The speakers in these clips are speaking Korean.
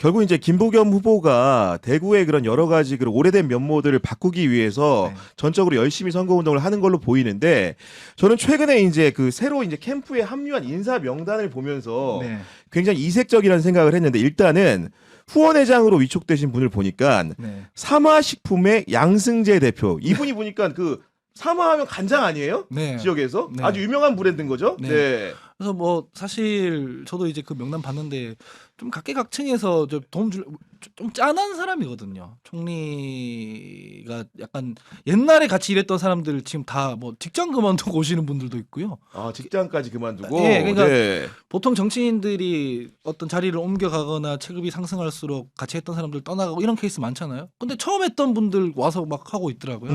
결국 이제 김부겸 후보가 대구의 그런 여러 가지 그 오래된 면모들을 바꾸기 위해서 네. 전적으로 열심히 선거 운동을 하는 걸로 보이는데 저는 최근에 이제 그 새로 이제 캠프에 합류한 인사 명단을 보면서 네. 굉장히 이색적이라는 생각을 했는데 일단은 후원회장으로 위촉되신 분을 보니까 네. 삼화식품의 양승재 대표 이분이 보니까 그 삼화하면 간장 아니에요? 네. 지역에서 네. 아주 유명한 브랜드인 거죠. 네. 네. 그래서 뭐 사실 저도 이제 그 명단 봤는데 좀 각계각층에서 좀 짠한 사람이거든요. 총리가 약간 옛날에 같이 일했던 사람들 지금 다 뭐 직장 그만두고 오시는 분들도 있고요. 아 직장까지 그만두고. 네, 그러니까 네. 보통 정치인들이 어떤 자리를 옮겨가거나 체급이 상승할수록 같이 했던 사람들 떠나가고 이런 케이스 많잖아요. 근데 처음 했던 분들 와서 막 하고 있더라고요.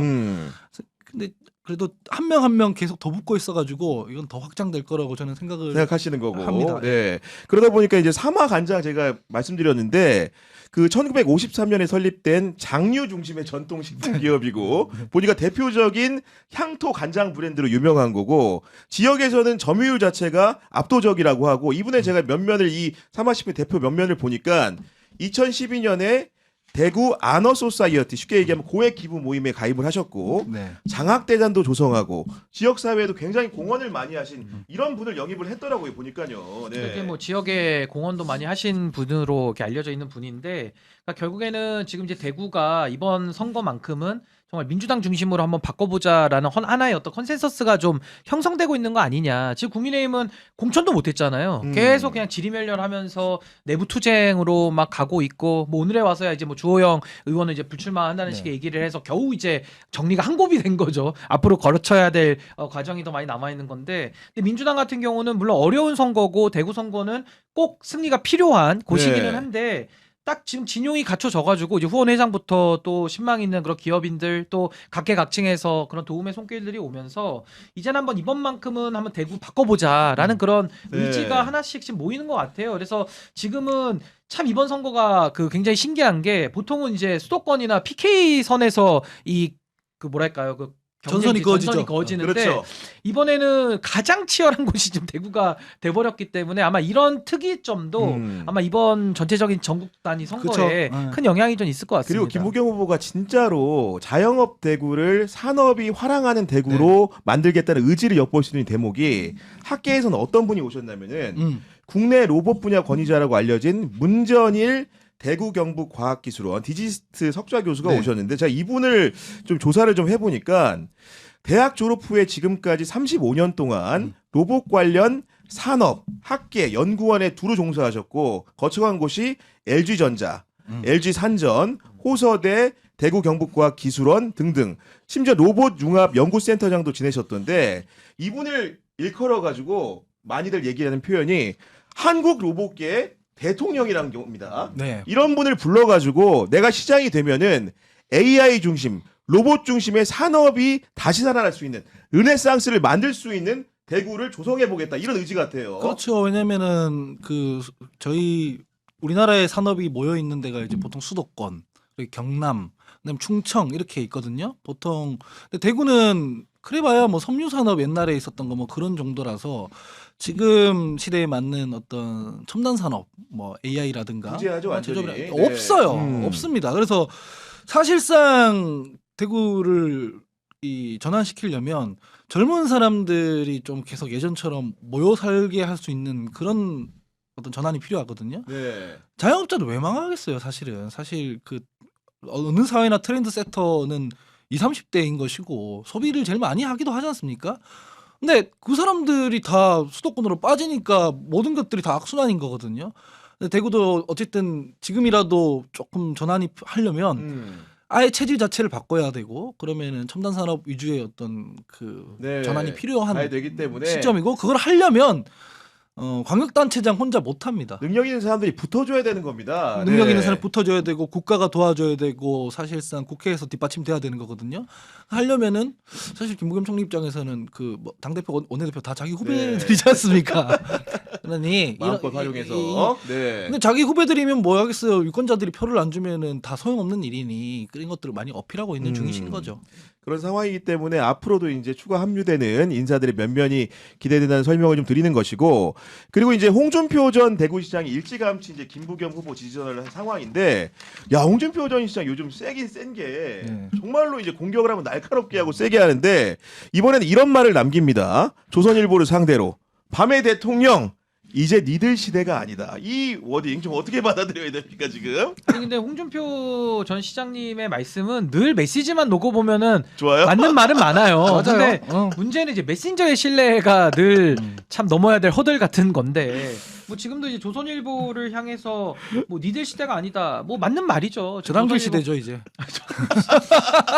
근데 그래도 한 명 한 명 계속 더 붙고 있어가지고 이건 더 확장될 거라고 저는 생각을 생각하시는 거고. 합니다. 네. 그러다 보니까 이제 삼화 간장 제가 말씀드렸는데 그 1953년에 설립된 장류 중심의 전통 식품 기업이고 보니까 대표적인 향토 간장 브랜드로 유명한 거고 지역에서는 점유율 자체가 압도적이라고 하고 이분의 제가 면면을 이 삼화식품 대표 면면을 보니까 2012년에 대구 아너 소사이어티 쉽게 얘기하면 고액 기부 모임에 가입을 하셨고 네. 장학대단도 조성하고 지역사회에도 굉장히 공헌을 많이 하신 이런 분을 영입을 했더라고요 보니까요. 네. 이렇게 뭐 지역에 공헌도 많이 하신 분으로 이렇게 알려져 있는 분인데 그러니까 결국에는 지금 이제 대구가 이번 선거만큼은 정말 민주당 중심으로 한번 바꿔보자라는 하나의 어떤 컨센서스가 좀 형성되고 있는 거 아니냐. 지금 국민의힘은 공천도 못했잖아요. 계속 그냥 지리멸렬하면서 내부 투쟁으로 막 가고 있고 뭐 오늘에 와서야 이제 뭐 주호영 의원은 이제 불출마한다는 네. 식의 얘기를 해서 겨우 이제 정리가 한 곱이 된 거죠. 앞으로 거쳐야 될 과정이 더 많이 남아 있는 건데 근데 민주당 같은 경우는 물론 어려운 선거고 대구 선거는 꼭 승리가 필요한 곳이기는 네. 한데 딱 지금 진용이 갖춰져가지고 이제 후원회장부터 또 신망 있는 그런 기업인들 또 각계각층에서 그런 도움의 손길들이 오면서 이제는 한번 이번만큼은 한번 대구 바꿔보자라는 그런 네. 의지가 하나씩 지금 모이는 것 같아요. 그래서 지금은 참 이번 선거가 그 굉장히 신기한 게 보통은 이제 수도권이나 PK 선에서 이 그 뭐랄까요 그 전선이 그어지죠. 그어지는데 그렇죠. 이번에는 가장 치열한 곳이 지금 대구가 돼버렸기 때문에 아마 이런 특이점도 아마 이번 전체적인 전국 단위 선거에 그쵸. 네. 큰 영향이 좀 있을 것 같습니다. 그리고 김부겸 후보가 진짜로 자영업 대구를 산업이 활황하는 대구로 만들겠다는 의지를 엿볼 수 있는 대목이 학계에서는 어떤 분이 오셨냐면은 국내 로봇 분야 권위자라고 알려진 문전일 대구 경북 과학기술원 디지스트 석좌 교수가 네. 오셨는데 제가 이분을 좀 조사를 좀 해보니까 대학 졸업 후에 지금까지 35년 동안 로봇 관련 산업, 학계, 연구원에 두루 종사하셨고 거쳐간 곳이 LG전자, LG산전, 호서대, 대구 경북과학기술원 등등 심지어 로봇 융합 연구센터장도 지내셨던데 이분을 일컬어 가지고 많이들 얘기하는 표현이 한국 로봇계의 대통령이라는 경우입니다. 네. 이런 분을 불러가지고 내가 시장이 되면은 AI 중심, 로봇 중심의 산업이 다시 살아날 수 있는 르네상스를 만들 수 있는 대구를 조성해 보겠다 이런 의지 같아요. 그렇죠. 왜냐면은 그 저희 우리나라의 산업이 모여 있는 데가 이제 보통 수도권, 그리고 경남, 그다음 충청 이렇게 있거든요. 보통 근데 대구는 그래봐야 뭐 섬유 산업 옛날에 있었던 거 뭐 그런 정도라서 지금 시대에 맞는 어떤 첨단 산업, 뭐 AI라든가 부재하죠, 완전히. 네. 없어요. 없습니다. 그래서 사실상 대구를 이 전환시키려면 젊은 사람들이 좀 계속 예전처럼 모여 살게 할 수 있는 그런 어떤 전환이 필요하거든요. 네. 자영업자도 왜 망하겠어요, 사실은. 사실 그 어느 사회나 트렌드 세터는 20, 30대인 것이고 소비를 제일 많이 하기도 하지 않습니까? 근데 그 사람들이 다 수도권으로 빠지니까 모든 것들이 다 악순환인 거거든요. 근데 대구도 어쨌든 지금이라도 조금 전환이 하려면 아예 체질 자체를 바꿔야 되고 그러면은 첨단 산업 위주의 어떤 그 네. 전환이 필요한 가야 되기 때문에 시점이고 그걸 하려면 광역단체장 혼자 못합니다. 능력 있는 사람들이 붙어줘야 되는 겁니다. 능력 네. 있는 사람 붙어줘야 되고 국가가 도와줘야 되고 사실상 국회에서 뒷받침돼야 되는 거거든요. 하려면은 사실 김부겸 총리 입장에서는 그 뭐 당대표 원내대표 다 자기 후배들이지 않습니까? 그러니 마음껏 활용해서. 네. 근데 자기 후배들이면 뭐 하겠어요. 유권자들이 표를 안 주면은 다 소용없는 일이니 그런 것들을 많이 어필하고 있는 중이신 거죠. 그런 상황이기 때문에 앞으로도 이제 추가 합류되는 인사들의 면면이 기대된다는 설명을 좀 드리는 것이고, 그리고 이제 홍준표 전 대구시장이 일찌감치 이제 김부겸 후보 지지전을 한 상황인데, 야 홍준표 전 시장 요즘 세긴 센 게 정말로 이제 공격을 하면 날카롭게 하고 세게 하는데, 이번에는 이런 말을 남깁니다. 조선일보를 상대로 밤의 대통령 이제 니들 시대가 아니다. 이 워딩 좀 어떻게 받아들여야 됩니까 지금? 아니, 근데 홍준표 전 시장님의 말씀은 늘 메시지만 놓고 보면은 좋아요? 맞는 말은 많아요. 맞아요. 근데 문제는 이제 메신저의 신뢰가 늘 참 넘어야 될 허들 같은 건데, 뭐 지금도 이제 조선일보를 향해서 뭐 니들 시대가 아니다. 뭐 맞는 말이죠. 저당들 조선일보- 시대죠 이제.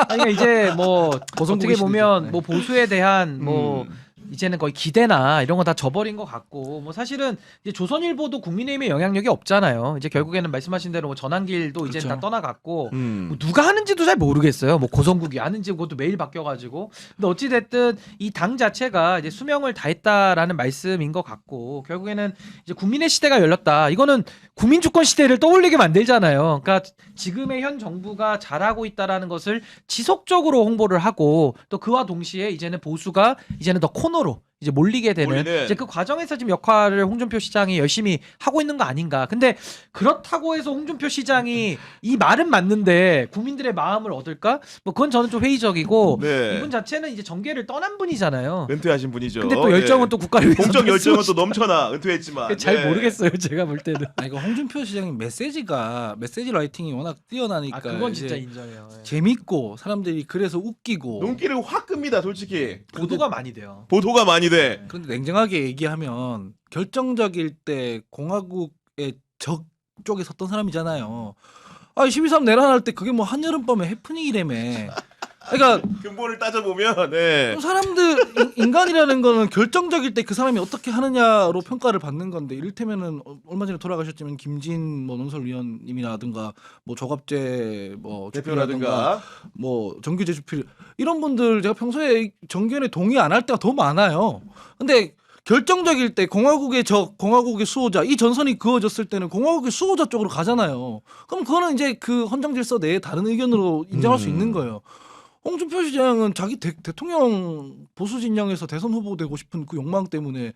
아니, 그러니까 이제 뭐 고성국의 어떻게 보면 시대죠. 뭐 보수에 대한 뭐 이제는 거의 기대나 이런 거 다 저버린 것 같고, 뭐 사실은 이제 조선일보도 국민의힘의 영향력이 없잖아요. 이제 결국에는 말씀하신 대로 뭐 전환길도 이제 다 그렇죠. 떠나갔고, 뭐 누가 하는지도 잘 모르겠어요. 뭐 고성국이 하는지 그것도 매일 바뀌어가지고. 근데 어찌 됐든 이 당 자체가 이제 수명을 다했다라는 말씀인 것 같고, 결국에는 이제 국민의 시대가 열렸다. 이거는 국민주권 시대를 떠올리게 만들잖아요. 그러니까 지금의 현 정부가 잘하고 있다라는 것을 지속적으로 홍보를 하고, 또 그와 동시에 이제는 보수가 이제는 더 코너로 이제 몰리게 되는 몰리는. 이제 그 과정에서 지금 역할을 홍준표 시장이 열심히 하고 있는 거 아닌가. 근데 그렇다고 해서 홍준표 시장이 이 말은 맞는데 국민들의 마음을 얻을까? 뭐 그건 저는 좀 회의적이고, 네. 이분 자체는 이제 정계를 떠난 분이잖아요. 은퇴하신 분이죠. 근데 또 열정은 예. 또 국가를 위해서 공적 열정은 또 넘쳐나 은퇴했지만 잘 네. 모르겠어요. 제가 볼 때는. 아 이거 홍준표 시장님 메시지 라이팅이 워낙 뛰어나니까 그건 이제 진짜 인정해요. 예. 재밌고 사람들이 그래서 웃기고. 눈길을 확 끕니다 솔직히. 보도가 많이 돼요. 보도가 많이 돼. 그런데 냉정하게 얘기하면 결정적일 때 공화국의 적 쪽에 섰던 사람이잖아요. 아 12.3 내란할 때 그게 뭐 한여름밤에 해프닝이라며. 그러니까 근본을 따져보면 네. 사람들 인간이라는 거는 결정적일 때 그 사람이 어떻게 하느냐로 평가를 받는 건데, 이를테면은 얼마 전에 돌아가셨지만 김진 뭐 논설위원님이라든가 뭐 조갑재 뭐 주필이라든가 대표라든가 뭐 정규재 주필 이런 분들 제가 평소에 정견에 동의 안 할 때가 더 많아요. 근데 결정적일 때 공화국의 적, 공화국의 수호자, 이 전선이 그어졌을 때는 공화국의 수호자 쪽으로 가잖아요. 그럼 그거는 이제 그 헌정 질서 내에 다른 의견으로 인정할 수 있는 거예요. 홍준표 시장은 자기 대통령 보수 진영에서 대선 후보 되고 싶은 그 욕망 때문에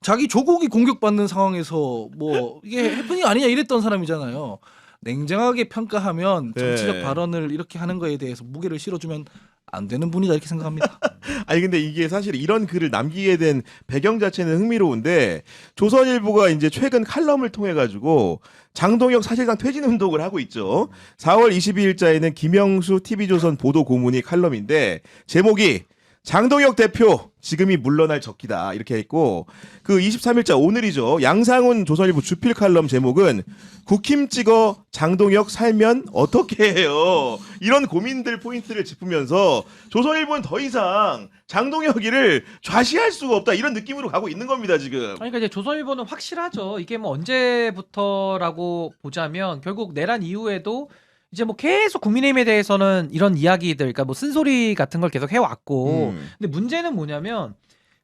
자기 조국이 공격받는 상황에서 뭐 이게 해프닝 아니냐 이랬던 사람이잖아요. 냉정하게 평가하면 정치적 네. 발언을 이렇게 하는 거에 대해서 무게를 실어주면 안 되는 분이다 이렇게 생각합니다. 아니 근데 이게 사실 이런 글을 남기게 된 배경 자체는 흥미로운데, 조선일보가 이제 최근 칼럼을 통해 가지고 장동혁 사실상 퇴진 운동을 하고 있죠. 4월 22일자에는 김영수 TV조선 보도 고문이 칼럼인데 제목이 장동혁 대표 지금이 물러날 적기다 이렇게 했고, 그 23일자 오늘이죠. 양상훈 조선일보 주필 칼럼 제목은 국힘 찍어 장동혁 살면 어떻게 해요? 이런 고민들 포인트를 짚으면서 조선일보는 더 이상 장동혁이를 좌시할 수가 없다 이런 느낌으로 가고 있는 겁니다 지금. 그러니까 이제 조선일보는 확실하죠. 이게 뭐 언제부터라고 보자면 결국 내란 이후에도 이제 뭐 계속 국민의힘에 대해서는 이런 이야기들, 그러니까 뭐 쓴소리 같은 걸 계속 해왔고, 근데 문제는 뭐냐면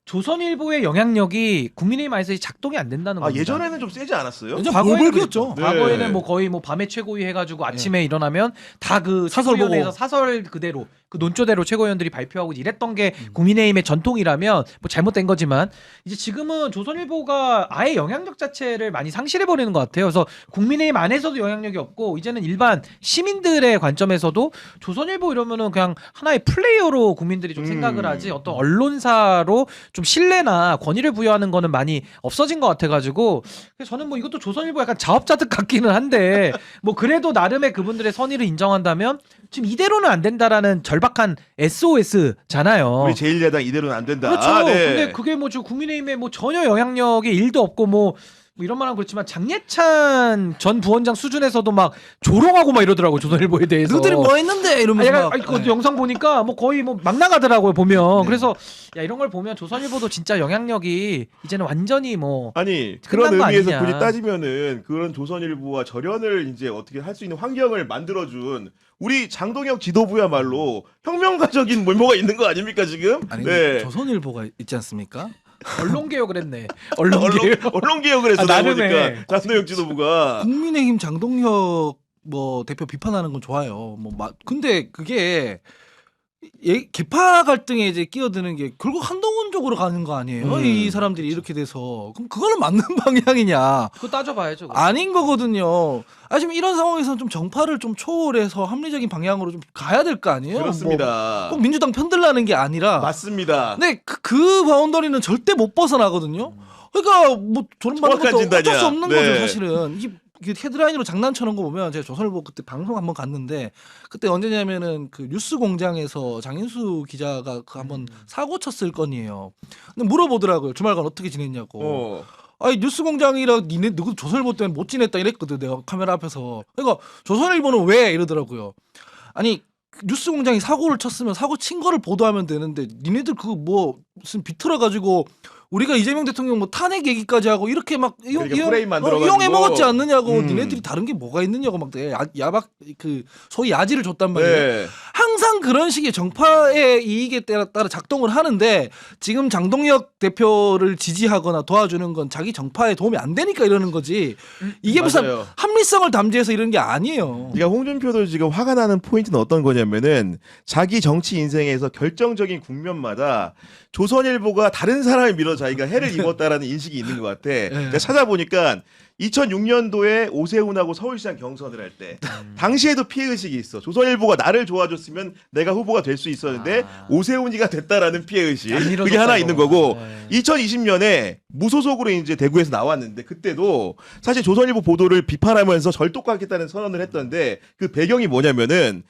조선일보의 영향력이 국민의힘 안에서 작동이 안 된다는 아 겁니다. 예전에는 좀 세지 않았어요? 예전 과거에는 볼볼이었죠. 그랬죠. 네. 과거에는 뭐 거의 뭐 밤에 최고위 해가지고 아침에 일어나면 다 그 사설 사설위원회에서 보고. 사설 그대로 그 논조대로 최고위원들이 발표하고 이랬던 게 국민의힘의 전통이라면 뭐 잘못된 거지만, 이제 지금은 조선일보가 아예 영향력 자체를 많이 상실해 버리는 것 같아요. 그래서 국민의힘 안에서도 영향력이 없고, 이제는 일반 시민들의 관점에서도 조선일보 이러면은 그냥 하나의 플레이어로 국민들이 좀 생각을 하지, 어떤 언론사로 좀 신뢰나 권위를 부여하는 거는 많이 없어진 것 같아가지고, 그래서 저는 뭐 이것도 조선일보 약간 자업자득 같기는 한데, 뭐 그래도 나름의 그분들의 선의를 인정한다면 지금 이대로는 안 된다라는 절박한 SOS잖아요. 우리 제1야당 이대로는 안 된다. 그렇죠. 아, 네. 근데 그게 뭐 지금 국민의힘에 뭐 전혀 영향력이 1도 없고 뭐 이런 말은 그렇지만 장예찬 전 부원장 수준에서도 막 조롱하고 막 이러더라고 조선일보에 대해서. 너희들이 뭐 했는데 이러면서 약간 막, 그 네. 영상 보니까 뭐 거의 뭐 막 나가더라고요 보면. 네. 그래서 야 이런 걸 보면 조선일보도 진짜 영향력이 이제는 완전히 뭐 아니 그런 끝난 거 의미에서 아니냐. 굳이 따지면은 그런 조선일보와 절연을 이제 어떻게 할 수 있는 환경을 만들어준 우리 장동혁 지도부야말로 혁명가적인 면모가 있는 거 아닙니까 지금? 아니 네. 조선일보가 있지 않습니까? 언론 개혁을 했네. 언론 개혁. 언론 개혁을 했어. 아, 나 나름의. 보니까 장도영 지도부가. 국민의힘 장동혁 뭐 대표 비판하는 건 좋아요. 근데 그게 개파 갈등에 이제 끼어드는 게 결국 한동훈 쪽으로 가는 거 아니에요? 이 사람들이 이렇게 돼서 그럼 그거는 맞는 방향이냐? 그거 따져봐야죠. 그거. 아닌 거거든요. 지금 이런 상황에서는 좀 정파를 좀 초월해서 합리적인 방향으로 좀 가야 될 거 아니에요? 그렇습니다. 꼭 민주당 편들라는 게 아니라. 맞습니다. 근데 그 바운더리는 절대 못 벗어나거든요. 그러니까 뭐 저런 말하는 정확한 것도 진단이야. 어쩔 수 없는 네. 거죠, 사실은. 이게 헤드라인으로 장난쳐놓은 거 보면 제가 조선일보 그때 방송 한번 갔는데 그때 언제냐면은 그 뉴스공장에서 장인수 기자가 그 한번 사고 쳤을 건이에요. 근데 물어보더라고요. 주말간 어떻게 지냈냐고. 아니 뉴스공장이라 니네 누구 조선일보 때문에 못 지냈다 이랬거든 내가 카메라 앞에서. 그러니까 조선일보는 왜 이러더라고요. 아니 뉴스공장이 사고를 쳤으면 사고 친 거를 보도하면 되는데 니네들 그거 뭐 무슨 비틀어 가지고 우리가 이재명 대통령 뭐 탄핵 얘기까지 하고 이렇게 막 그러니까 프레임 만들어가지고. 이용해 먹었지 않느냐고 니네들이 다른 게 뭐가 있느냐고 막 야박 그 소위 야지를 줬단 말이에요. 네. 항상 그런 식의 정파의 이익에 따라 작동을 하는데 지금 장동혁 대표를 지지하거나 도와주는 건 자기 정파에 도움이 안 되니까 이러는 거지. 이게 무슨 맞아요. 합리성을 담지해서 이런 게 아니에요. 그러니까 홍준표도 지금 화가 나는 포인트는 어떤 거냐면은 자기 정치 인생에서 결정적인 국면마다 조선일보가 다른 사람을 밀어 자기가 해를 입었다라는 인식이 있는 것 같아. 내가 찾아보니까 2006년도에 오세훈하고 서울시장 경선을 할 때 당시에도 피해의식이 있어. 조선일보가 나를 도와줬으면 내가 후보가 될 수 있었는데 오세훈이가 됐다라는 피해의식. 그게 하나 있는 거고 2020년에 무소속으로 이제 대구에서 나왔는데 그때도 사실 조선일보 보도를 비판하면서 절독하겠다는 선언을 했던데 그 배경이 뭐냐면은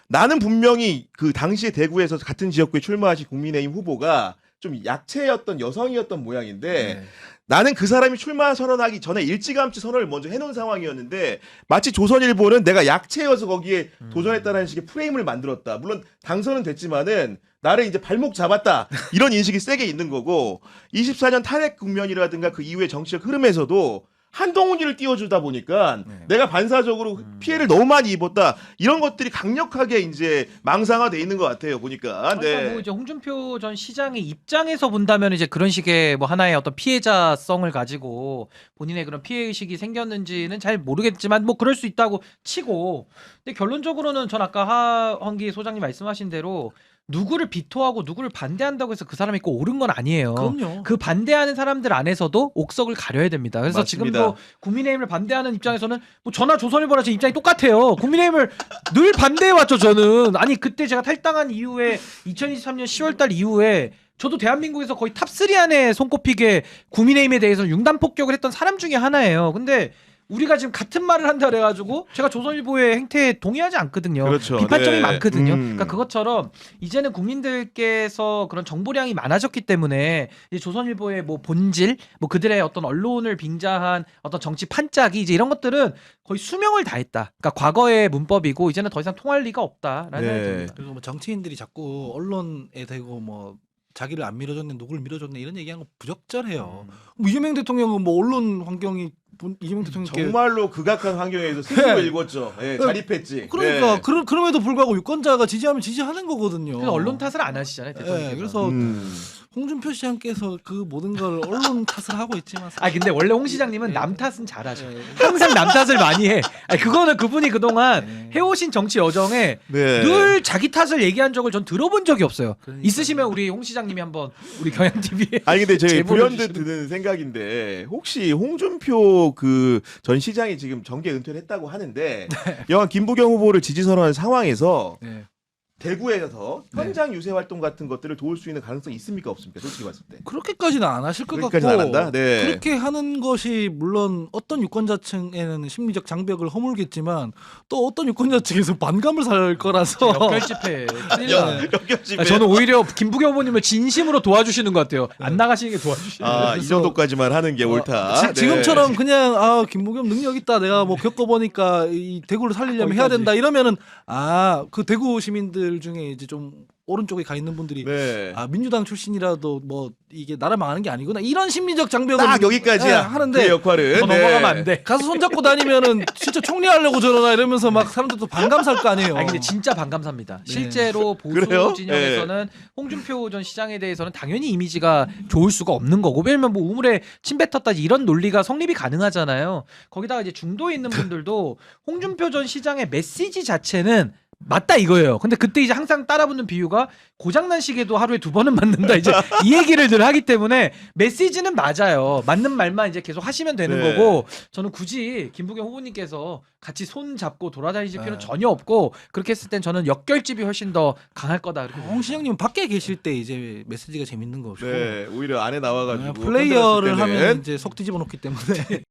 나는 분명히 그 당시에 대구에서 같은 지역구에 출마하신 국민의힘 후보가 좀 약체였던 여성이었던 모양인데 나는 그 사람이 출마 선언하기 전에 일찌감치 선언을 먼저 해놓은 상황이었는데 마치 조선일보는 내가 약체여서 거기에 도전했다는 식의 프레임을 만들었다. 물론 당선은 됐지만은 나를 이제 발목 잡았다. 이런 인식이 세게 있는 거고 24년 탄핵 국면이라든가 그 이후의 정치적 흐름에서도 한동훈이를 띄워주다 보니까 내가 반사적으로 피해를 너무 많이 입었다 이런 것들이 강력하게 이제 망상화돼 있는 것 같아요 보니까. 그러니까 뭐 이제 홍준표 전 시장의 입장에서 본다면 이제 그런 식의 뭐 하나의 어떤 피해자성을 가지고 본인의 그런 피해 의식이 생겼는지는 잘 모르겠지만 뭐 그럴 수 있다고 치고, 근데 결론적으로는 전 아까 하헌기 소장님 말씀하신 대로 누구를 비토하고 누구를 반대한다고 해서 그 사람이 꼭 옳은 건 아니에요. 그럼요. 그 반대하는 사람들 안에서도 옥석을 가려야 됩니다. 그래서 맞습니다. 지금도 국민의힘을 반대하는 입장에서는 뭐 저나 조선일보나 지금 입장이 똑같아요. 국민의힘을 늘 반대해 왔죠 저는. 아니 그때 제가 탈당한 이후에 2023년 10월달 이후에 저도 대한민국에서 거의 탑3 안에 손꼽히게 국민의힘에 대해서 융단 폭격을 했던 사람 중에 하나예요. 근데 우리가 지금 같은 말을 한다 그래가지고 제가 조선일보의 행태에 동의하지 않거든요. 그렇죠. 비판점이 네. 많거든요. 그러니까 그것처럼 이제는 국민들께서 그런 정보량이 많아졌기 때문에 이제 조선일보의 뭐 본질, 뭐 그들의 어떤 언론을 빙자한 어떤 정치 판짜기 이제 이런 것들은 거의 수명을 다했다. 그러니까 과거의 문법이고 이제는 더 이상 통할 리가 없다라는 생각이 듭니다. 그리고 뭐 정치인들이 자꾸 언론에 대고 뭐 자기를 안 밀어줬네 누구를 밀어줬네 이런 얘기하는 거 부적절해요. 뭐 이재명 대통령은 뭐 언론 환경이 이재명 대통령께 정말로 극악한 환경에서 스스로 네. 읽었죠. 자립했지. 그러니까 네. 그럼에도 불구하고 유권자가 지지하면 지지하는 거거든요. 그래서 언론 탓을 안 하시잖아요. 대통령께서. 그래서 홍준표 시장께서 그 모든 걸 언론 탓을 하고 있지만 아 근데 원래 홍 시장님은 남 탓은 잘하셔. 항상 남 탓을 많이 해. 아니, 그거는 그분이 그동안 해오신 정치 여정에 네. 늘 자기 탓을 얘기한 적을 전 들어본 적이 없어요. 그러니까요. 있으시면 우리 홍 시장님이 한번 우리 경향 TV에 아니 근데 저희 제보를 불현듯 주시는- 드는 생각인데 혹시 홍준표 그 전 시장이 지금 정계 은퇴를 했다고 하는데 여한 김부겸 후보를 지지 선언한 상황에서 네. 대구에서 현장 유세 활동 같은 것들을 도울 수 있는 가능성이 있습니까 없습니까? 솔직히 봤을 때. 그렇게까지는 안 하실 것 같고 그렇게까지는 안 한다? 네. 그렇게 하는 것이 물론 어떤 유권자층에는 심리적 장벽을 허물겠지만 또 어떤 유권자층에서 반감을 살 거라서 역결집해. 큰일 나. 역겹지. 아, 저는 오히려 김부겸 후보님을 진심으로 도와주시는 것 같아요. 안 나가시는 게 도와주시는. 아, 이 그래서- 정도까지만 하는 게 옳다. 네. 지금처럼 그냥 김부겸 능력 있다 내가 뭐 겪어보니까 이 대구를 살리려면 해야 거기까지. 된다 이러면은 그 대구 시민들 중에 이제 좀 오른쪽에 가 있는 분들이 네. 아 민주당 출신이라도 뭐 이게 나라 망하는 게 아니구나 이런 심리적 장벽을 딱 여기까지야. 예, 하는데 그의 역할은 더 넘어가면 안 돼. 가서 손잡고 다니면은 진짜 총리하려고 저러나 이러면서 막 사람들도 반감살 거 아니에요. 아니 근데 진짜 반감삽니다. 네. 실제로 보수 그래요? 진영에서는 홍준표 전 시장에 대해서는 당연히 이미지가 좋을 수가 없는 거고 왜냐면 뭐 우물에 침 뱉었다 이런 논리가 성립이 가능하잖아요. 거기다가 이제 중도에 있는 분들도 홍준표 전 시장의 메시지 자체는 맞다 이거예요. 근데 그때 이제 항상 따라붙는 비유가 고장난 시계도 하루에 2번은 맞는다 이제 이 얘기를 늘 하기 때문에 메시지는 맞아요. 맞는 말만 이제 계속 하시면 되는 네. 거고 저는 굳이 김부겸 후보님께서 같이 손 잡고 돌아다니실 필요는 네. 전혀 없고 그렇게 했을 땐 저는 역결집이 훨씬 더 강할 거다 그렇게 홍 시장님은 밖에 계실 때 이제 메시지가 재밌는 거고 네, 오히려 안에 나와가지고 플레이어를 흔들었을 때는 하면 이제 속 뒤집어 놓기 때문에